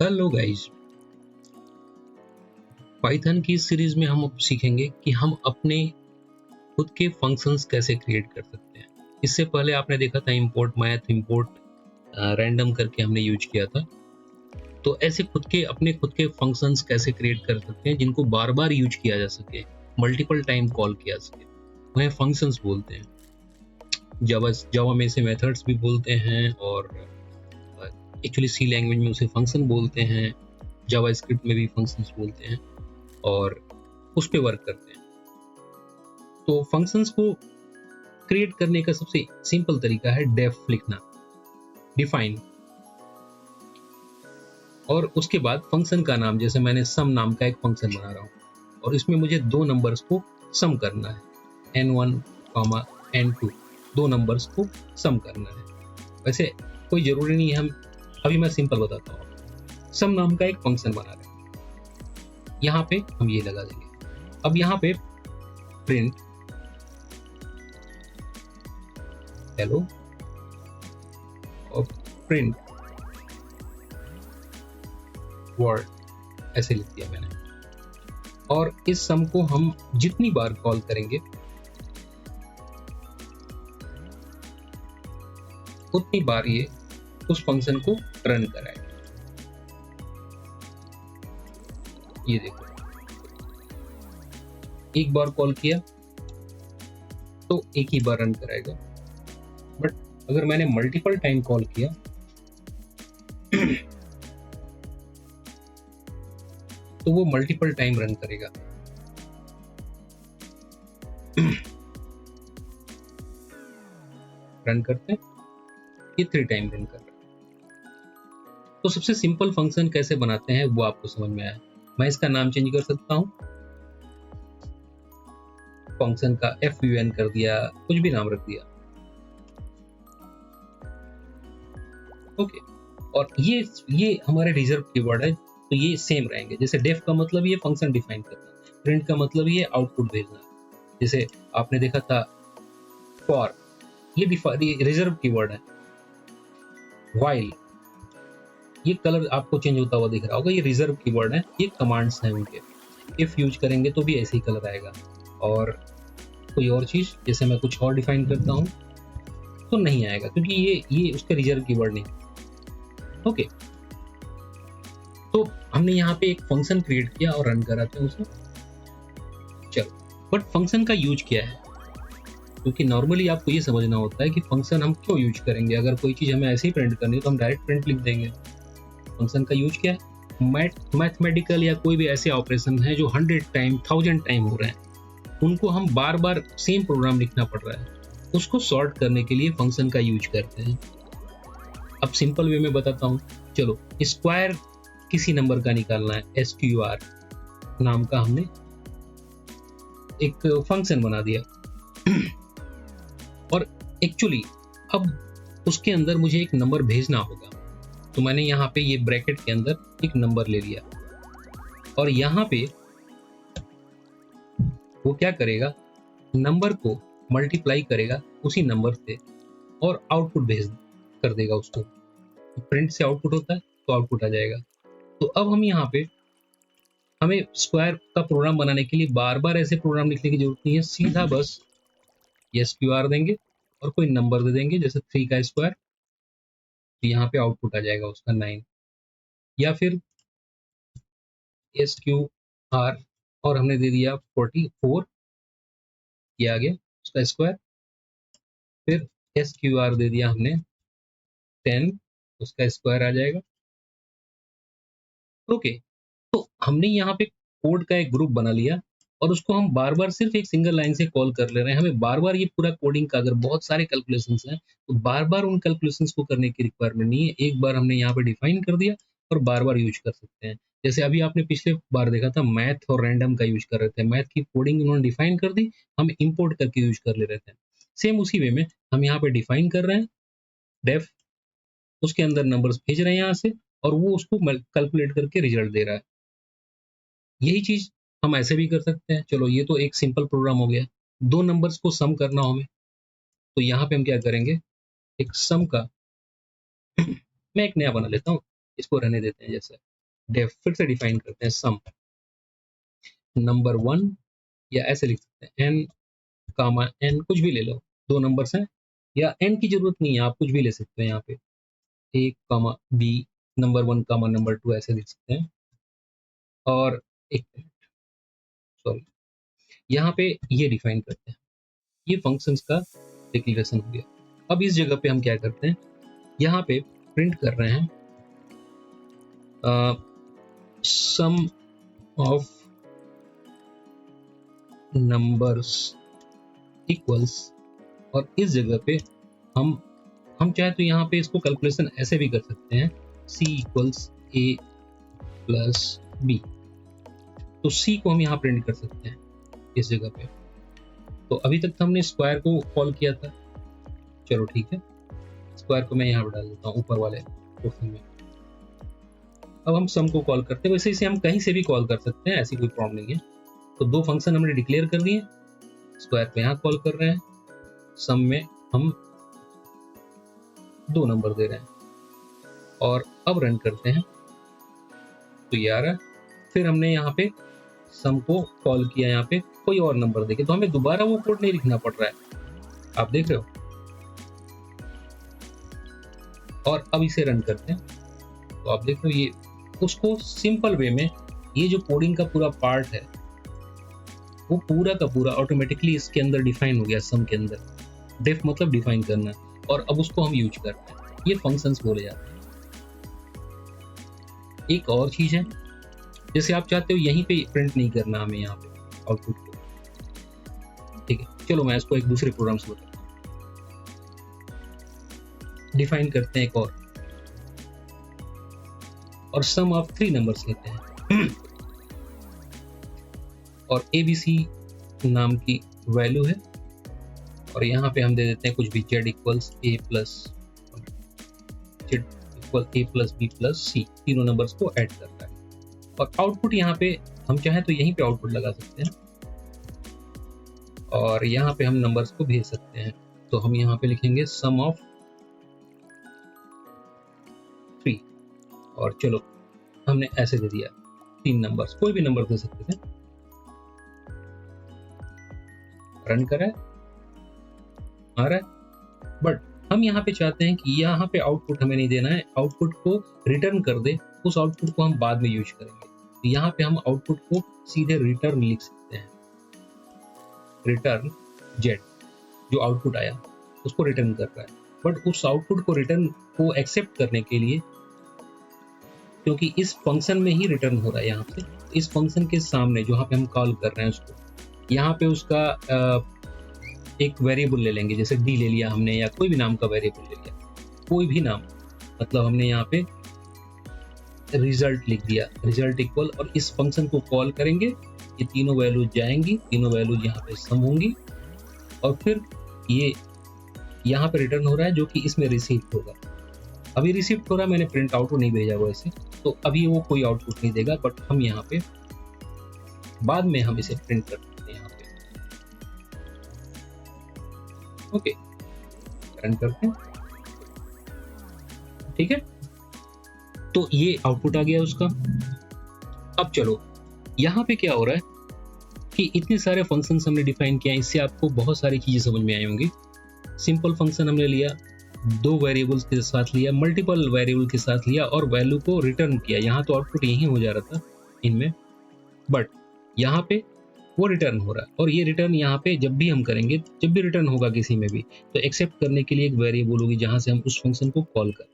Hello guys, Python की इस series में हम अब सीखेंगे कि हम अपने खुद के फंक्शंस कैसे क्रिएट कर सकते हैं। इससे पहले आपने देखा था इंपोर्ट मैथ, इंपोर्ट रैंडम करके हमने यूज किया था। तो ऐसे अपने खुद के फंक्शंस कैसे क्रिएट कर सकते हैं जिनको बार बार यूज किया जा सके, मल्टीपल टाइम कॉल किया सके, उन्हें फंक्शंस बोलते हैं। जावा में इसे मेथड्स भी बोलते हैं और एक्चुअली सी लैंग्वेज में उसे फंक्शन बोलते हैं, जावास्क्रिप्ट में भी फंक्शंस बोलते हैं और उस पे वर्क करते हैं। तो फंक्शंस को क्रिएट करने का सबसे सिंपल तरीका है डेफ लिखना, डिफाइन, और उसके बाद फंक्शन का नाम, जैसे मैंने सम नाम का एक फंक्शन बना रहा हूँ और इसमें मुझे दो नंबर्स को सम करना है, n1, n2, दो नंबर्स को सम करना है। वैसे कोई जरूरी नहीं है, अभी मैं सिंपल बताता हूँ। सम नाम का एक फंक्शन बना रहे हैं, यहाँ पे हम ये लगा देंगे। अब यहाँ पे प्रिंट हेलो और प्रिंट वर्ड ऐसे लिख दिया मैंने। और इस सम को हम जितनी बार कॉल करेंगे उतनी बार ये उस फंक्शन को रन कराएगा। ये देखो, एक बार कॉल किया तो एक ही बार रन कराएगा, बट अगर मैंने मल्टीपल टाइम कॉल किया तो वो मल्टीपल टाइम रन करेगा। रन करते हैं, ये 3 टाइम रन कर रहा है। तो सबसे सिंपल फंक्शन कैसे बनाते हैं वो आपको समझ में आया। मैं इसका नाम चेंज कर सकता हूं, फंक्शन का fun कर दिया, कुछ भी नाम रख दिया। ओके, और ये हमारे रिजर्व कीवर्ड है, तो ये सेम रहेंगे। जैसे डेफ का मतलब ये फंक्शन डिफाइन करना, प्रिंट का मतलब ये आउटपुट भेजना। जैसे आपने देखा था फॉर, ये रिजर्व कीवर्ड है। व्हाइल, ये कलर आपको चेंज होता हुआ दिख रहा होगा, ये रिजर्व कीवर्ड है, ये कमांड्स हैं उनके। इफ यूज करेंगे तो भी ऐसे ही कलर आएगा। और कोई और चीज, जैसे मैं कुछ और डिफाइन करता हूं तो नहीं आएगा, क्योंकि ये उसका रिजर्व कीवर्ड नहीं। ओके, तो हमने यहाँ पे एक फंक्शन क्रिएट किया और रन कराते हैं उसे। चलो, बट फंक्शन का यूज क्या है? क्योंकि नॉर्मली आपको ये समझना होता है कि फंक्शन हम क्यों यूज करेंगे। अगर कोई चीज हमें ऐसे ही प्रिंट करनी है तो हम डायरेक्ट प्रिंट लिख देंगे। फंक्शन का यूज क्या है? मैथमेटिकल या कोई भी ऐसे ऑपरेशन है जो 100 टाइम 1000 टाइम हो रहे हैं, उनको हम बार बार सेम प्रोग्राम लिखना पड़ रहा है, उसको सॉर्ट करने के लिए फंक्शन का यूज करते हैं। अब सिंपल वे में बताता हूँ। चलो, स्क्वायर किसी नंबर का निकालना है, SQR नाम का हमने एक फंक्शन बना दिया और एक्चुअली अब उसके अंदर मुझे एक नंबर भेजना होगा, तो मैंने यहाँ पे ये ब्रैकेट के अंदर एक नंबर ले लिया और यहाँ पे वो क्या करेगा, नंबर को मल्टीप्लाई करेगा उसी नंबर से और आउटपुट भेज कर देगा उसको। प्रिंट से आउटपुट होता है तो आउटपुट आ जाएगा। तो अब हम यहाँ पे, हमें स्क्वायर का प्रोग्राम बनाने के लिए बार बार ऐसे प्रोग्राम लिखने की जरूरत नहीं है, सीधा बस SQR देंगे और कोई नंबर दे देंगे, जैसे 3 का स्क्वायर, तो यहाँ पे आउटपुट आ जाएगा उसका 9। या फिर SQR और हमने दे दिया 44, ये आ गया उसका स्क्वायर। फिर SQR दे दिया हमने 10, उसका स्क्वायर आ जाएगा। ओके, तो हमने यहाँ पे कोड का एक ग्रुप बना लिया और उसको हम बार बार सिर्फ एक सिंगल लाइन से कॉल कर ले रहे हैं। हमें बार बार ये पूरा कोडिंग का, अगर बहुत सारे कैलकुलेशंस हैं तो बार बार उन कैलकुलेशंस को करने की रिक्वायरमेंट नहीं है। एक बार हमने यहाँ पे डिफाइन कर दिया और बार बार यूज कर सकते हैं। जैसे अभी आपने पिछले बार देखा था, मैथ और रैंडम का यूज कर रहे थे, मैथ की कोडिंग उन्होंने डिफाइन कर दी, हम इम्पोर्ट करके यूज कर ले रहे थे। सेम उसी वे में हम यहाँ पे डिफाइन कर रहे हैं डेफ, उसके अंदर नंबर्स भेज रहे हैं यहाँ से और वो उसको कैलकुलेट करके रिजल्ट दे रहा है। यही चीज हम ऐसे भी कर सकते हैं। चलो, ये तो एक सिंपल प्रोग्राम हो गया। दो नंबर्स को सम करना हो हमें, तो यहाँ पे हम क्या करेंगे, एक सम का मैं एक नया बना लेता हूँ, इसको रहने देते हैं जैसे डेफ फिर से डिफाइन करते हैं सम नंबर 1, या ऐसे लिख सकते हैं एन कामा एन, कुछ भी ले लो, दो नंबर्स हैं, या एन की जरूरत नहीं है, आप कुछ भी ले सकते हैं यहाँ पे, ए कामा बी, नंबर 1 कामा नंबर 2 ऐसे लिख सकते हैं। और एक सॉरी, यहाँ पे ये डिफाइन करते हैं, ये फंक्शंस का डिक्लेरेशन हो गया। अब इस जगह पे हम क्या करते हैं, यहाँ पे प्रिंट कर रहे हैं सम ऑफ नंबर्स इक्वल्स, और इस जगह पे हम चाहे तो यहाँ पे इसको कैलकुलेशन ऐसे भी कर सकते हैं, c equals a plus B, तो c को हम यहाँ प्रिंट कर सकते हैं इस जगह पे। तो अभी तक हमने स्क्वायर को कॉल किया था, चलो ठीक है, स्क्वायर को मैं यहाँ पर डाल देता हूँ ऊपर वाले पोर्शन में। अब हम सम को कॉल करते हैं, वैसे इसे हम कहीं से भी कॉल कर सकते हैं, ऐसी कोई प्रॉब्लम नहीं है। तो दो फंक्शन हमने डिक्लेयर कर दिए, स्क्वायर को यहाँ कॉल कर रहे हैं, सम में हम दो नंबर दे रहे हैं, और अब रन करते हैं तो ये आ रहा है। फिर हमने यहाँ पे सम को कॉल किया, यहाँ पे कोई और नंबर देके, तो हमें दोबारा वो कोड नहीं लिखना पड़ रहा है, आप देख रहे हो। और अब इसे रन करते हैं तो आप देख रहे हो, ये उसको सिंपल वे में, ये जो कोडिंग का पूरा पार्ट है वो पूरा का पूरा ऑटोमेटिकली इसके अंदर डिफाइन हो गया, सम के अंदर। डेफ मतलब डिफाइन करना, और अब उसको हम यूज करते हैं, ये फंक्शंस बोले जाते हैं। एक और चीज है, जैसे आप चाहते हो यहीं पे प्रिंट नहीं करना हमें यहाँ पे आउटपुट को, ठीक है, चलो मैं इसको एक दूसरे प्रोग्राम से बताता हूँ। डिफाइन करते हैं एक और सम ऑफ 3 नंबर्स लेते हैं और ABC नाम की वैल्यू है, और यहाँ पे हम दे देते हैं कुछ भी, z equals a plus b plus c, तीनों नंबर्स को ऐड करता है। और आउटपुट यहाँ पे हम चाहें तो यहीं पे आउटपुट लगा सकते हैं, और यहाँ पे हम नंबर्स को भेज सकते हैं। तो हम यहाँ पे लिखेंगे सम ऑफ 3, और चलो हमने ऐसे दे दिया 3 नंबर्स, कोई भी नंबर दे सकते थे। रन करें, आ रहा है, बट हम यहाँ पे चाहते हैं कि यहाँ पे आउटपुट हमें नहीं देना है, आउटपुट को रिटर्न कर दे, उस आउटपुट को हम बाद में यूज करेंगे। तो यहाँ पे हम आउटपुट को सीधे रिटर्न लिख सकते हैं, रिटर्न z, जो आउटपुट आया उसको रिटर्न कर रहा है। बट उस आउटपुट को रिटर्न को एक्सेप्ट करने के लिए, क्योंकि इस फंक्शन में ही रिटर्न हो रहा है यहाँ पे, इस फंक्शन के सामने जहाँ पे हम कॉल कर रहे हैं उसको, यहाँ पे उसका एक वेरिएबल ले लेंगे, जैसे डी ले लिया हमने, या कोई भी नाम का वेरिएबल ले लिया, कोई भी नाम, मतलब हमने यहाँ पे रिजल्ट लिख दिया, रिजल्ट इक्वल, और इस फंक्शन को कॉल करेंगे, ये तीनों वैल्यू जाएंगी, तीनों वैल्यू यहाँ पे सम होंगी, और फिर ये यहाँ पे रिटर्न हो रहा है जो कि इसमें रिसीव होगा। अभी रिसीव हो रहा है, मैंने प्रिंट आउट नहीं भेजा हुआ इसे, तो अभी वो कोई आउटपुट नहीं देगा, बट हम यहाँ पे बाद में हम इसे प्रिंट कर सकते हैं यहाँ पे। ओके, रन करते हैं, ठीक है, तो ये आउटपुट आ गया उसका। अब चलो यहाँ पे क्या हो रहा है कि इतने सारे फंक्शंस हमने डिफाइन किया, इससे आपको बहुत सारी चीजें समझ में आई होंगी। सिंपल फंक्शन हमने लिया, दो वेरिएबल्स के साथ लिया, मल्टीपल वेरिएबल के साथ लिया, और वैल्यू को रिटर्न किया। यहाँ तो आउटपुट यही हो जा रहा था इनमें, बट यहाँ पे वो रिटर्न हो रहा है, और ये रिटर्न यहाँ पे जब भी हम करेंगे, जब भी रिटर्न होगा किसी में भी, तो एक्सेप्ट करने के लिए एक वेरिएबल होगी जहाँ से हम उस फंक्शन को कॉल कर रहे हैं।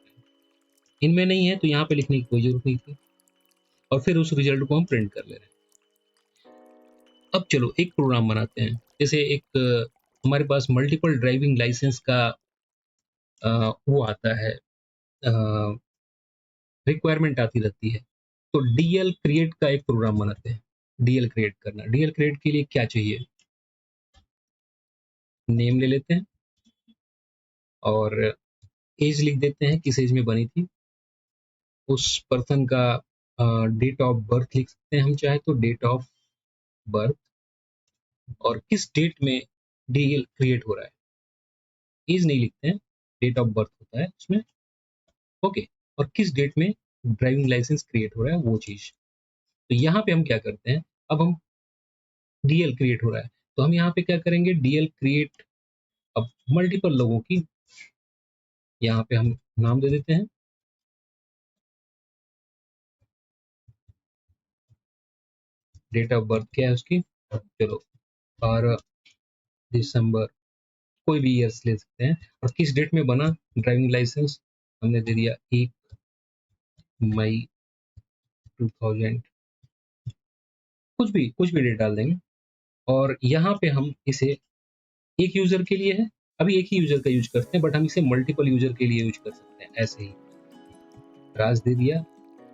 इनमें नहीं है तो यहाँ पे लिखने की कोई जरूरत नहीं थी, और फिर उस रिजल्ट को हम प्रिंट कर ले रहे हैं। अब चलो एक प्रोग्राम बनाते हैं, जैसे एक हमारे पास मल्टीपल ड्राइविंग लाइसेंस का वो आता है, रिक्वायरमेंट आती रहती है, तो डीएल क्रिएट का एक प्रोग्राम बनाते हैं। डीएल क्रिएट करना, डीएल क्रिएट के लिए क्या चाहिए, नेम ले लेते हैं और एज लिख देते हैं, किस एज में बनी थी, उस पर्सन का डेट ऑफ बर्थ लिख सकते हैं हम चाहे तो, डेट ऑफ बर्थ, और किस डेट में डीएल क्रिएट हो रहा है, एज नहीं लिखते हैं, डेट ऑफ बर्थ होता है उसमें, ओके, और किस डेट में ड्राइविंग लाइसेंस क्रिएट हो रहा है वो चीज। तो यहाँ पे हम क्या करते हैं, अब हम डीएल क्रिएट हो रहा है तो हम यहाँ पे क्या करेंगे, डीएल क्रिएट, अब मल्टीपल लोगों की यहाँ पे हम नाम दे देते हैं, डेट ऑफ बर्थ क्या है उसकी, चलो 12 दिसंबर, कोई भी ईयर्स ले सकते हैं, और किस डेट में बना ड्राइविंग लाइसेंस, हमने दे दिया 1 मई 2000, कुछ भी डेट डाल देंगे। और यहाँ पे हम इसे एक यूजर के लिए है, अभी एक ही यूजर का यूज करते हैं, बट हम इसे मल्टीपल यूजर के लिए यूज कर सकते हैं। ऐसे ही राज दे दिया,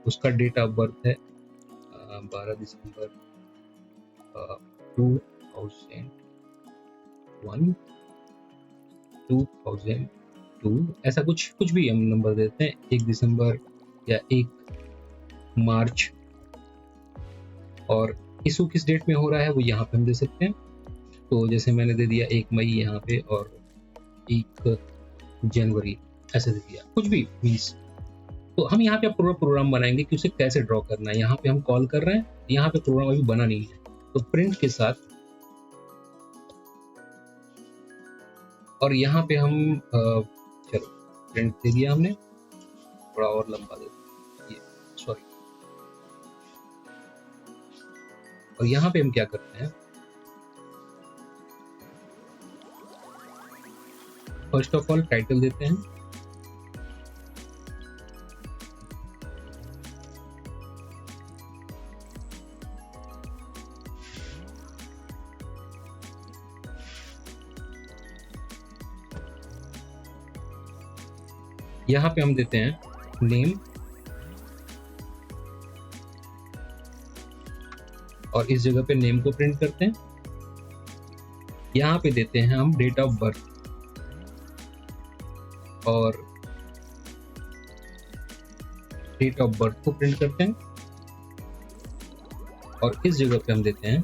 उसका डेट ऑफ बर्थ है 12 दिसंबर 2001, 2002, ऐसा कुछ भी हम नंबर देते हैं, 1 दिसंबर या 1 मार्च, और इशू किस डेट में हो रहा है वो यहाँ पे हम दे सकते हैं। तो जैसे मैंने दे दिया 1 मई यहाँ पे, और 1 जनवरी ऐसे दे दिया, कुछ भी 20। तो हम यहाँ पे पूरा प्रोग्राम बनाएंगे कि उसे कैसे ड्रॉ करना है। यहाँ पे हम कॉल कर रहे हैं, यहाँ पे प्रोग्राम अभी बना नहीं है, तो प्रिंट के साथ, और यहाँ पे हम चलो प्रिंट दे दिया हमने, थोड़ा और लंबा दे दिया, सॉरी। और यहाँ पे हम क्या करते हैं, फर्स्ट ऑफ ऑल टाइटल देते हैं, यहाँ पे हम देते हैं नेम, और इस जगह पे नेम को प्रिंट करते हैं। यहाँ पे देते हैं हम डेट ऑफ बर्थ, और डेट ऑफ बर्थ को प्रिंट करते हैं, और इस जगह पे हम देते हैं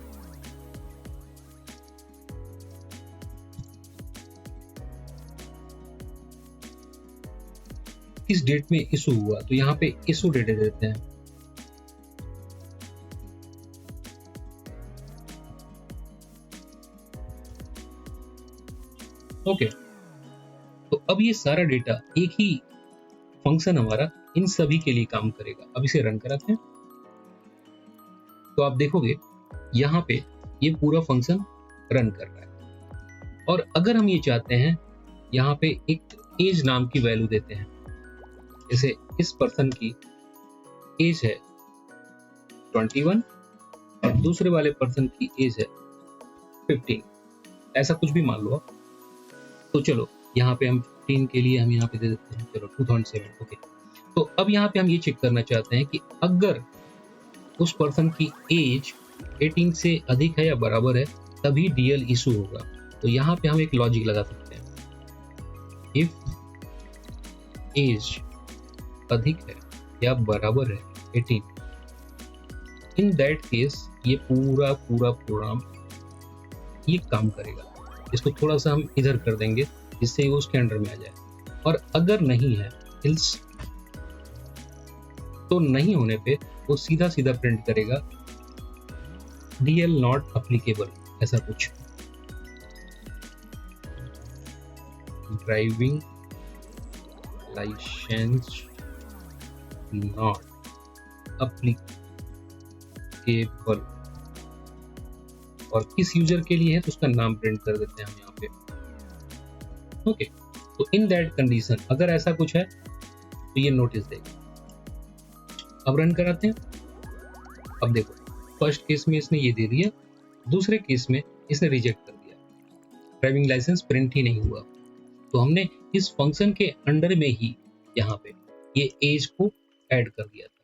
किस डेट में इशू हुआ, तो यहाँ पे इशू डेट दे देते हैं। ओके, तो अब ये सारा डेटा एक ही फंक्शन हमारा इन सभी के लिए काम करेगा। अब इसे रन कराते हैं, तो आप देखोगे यहाँ पे ये पूरा फंक्शन रन कर रहा है। और अगर हम ये चाहते हैं, यहाँ पे एक एज नाम की वैल्यू देते हैं, जैसे इस पर्सन की एज है 21 और दूसरे वाले पर्सन की एज है 15, ऐसा कुछ भी मान लो आप। तो चलो यहाँ पे हम 15 के लिए हम यहाँ पे दे देते हैं, चलो 2007। ओके, तो अब यहाँ पे हम ये चेक करना चाहते हैं कि अगर उस पर्सन की एज 18 से अधिक है या बराबर है तभी डीएल इशू होगा। तो यहाँ पे हम एक लॉजिक लगा सकते हैं, इफ एज अधिक है या बराबर है 18, इन दैट केस ये पूरा प्रोग्राम ये काम करेगा। इसको थोड़ा सा हम इधर कर देंगे जिससे वो उसके अंडर में आ जाए, और अगर नहीं है इल्स, तो नहीं होने पे वो सीधा प्रिंट करेगा डीएल नॉट अप्लीकेबल, ऐसा कुछ, ड्राइविंग लाइसेंस नॉट अप्लीकेबल, और किस यूजर के लिए है तो उसका नाम प्रिंट कर देते हैं हम यहाँ पे। ओके, तो इन दैट कंडीशन अगर ऐसा कुछ है तो ये नोटिस देगा। अब रन कराते हैं। अब देखो फर्स्ट केस में इसने ये दे दिया, दूसरे केस में इसने रिजेक्ट कर दिया, ड्राइविंग लाइसेंस प्रिंट ही नहीं हुआ। तो हमने इस फंक्शन के अंडर में ही यहाँ पे ये एज को ऐड कर दिया था।